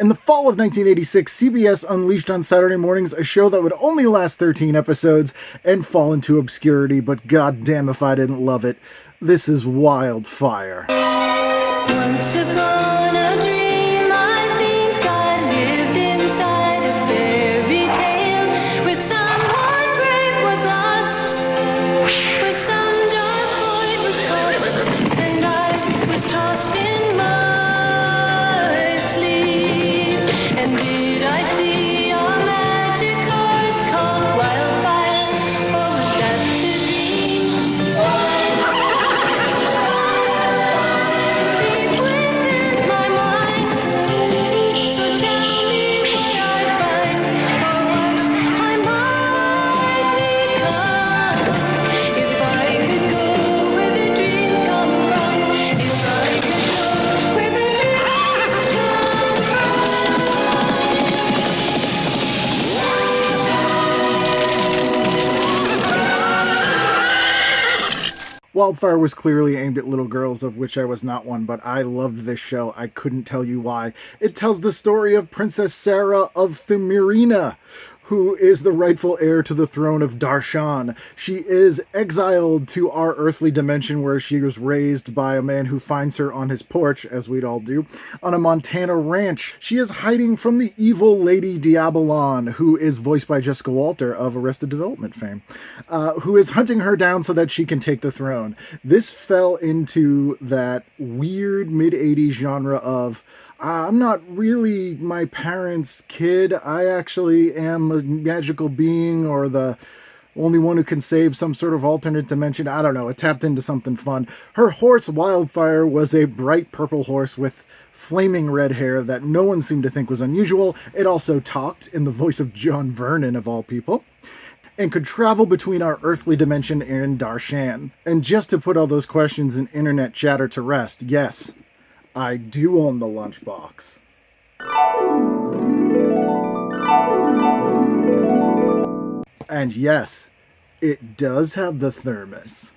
In the fall of 1986, CBS unleashed on Saturday mornings a show that would only last 13 episodes and fall into obscurity, but goddamn if I didn't love it. This is Wildfire. Once upon a dream, I think I lived inside a fairy tale where someone brave was lost, where some dark void was crossed, and I was tossed in my sleep. And did I see a magic horse called Wildfire, or was that the dream? Deep within my mind, so tell me what I find, or what I might become. If I could go where the dreams come from, if I could go where the dreams come Wildfire was clearly aimed at little girls, of which I was not one, but I loved this show. I couldn't tell you why. It tells the story of Princess Sarah of Thumirina, who is the rightful heir to the throne of Darshan. She is exiled to our earthly dimension where she was raised by a man who finds her on his porch, as we'd all do, on a Montana ranch. She is hiding from the evil Lady Diabolon, who is voiced by Jessica Walter of Arrested Development fame, who is hunting her down so that she can take the throne. This fell into that weird mid-80s genre of I'm not really my parents' kid. I actually am a magical being or the only one who can save some sort of alternate dimension. I don't know. It tapped into something fun. Her horse, Wildfire, was a bright purple horse with flaming red hair that no one seemed to think was unusual. It also talked in the voice of John Vernon, of all people, and could travel between our earthly dimension and Darshan. And just to put all those questions in internet chatter to rest, yes, I do own the lunchbox. And yes, it does have the thermos.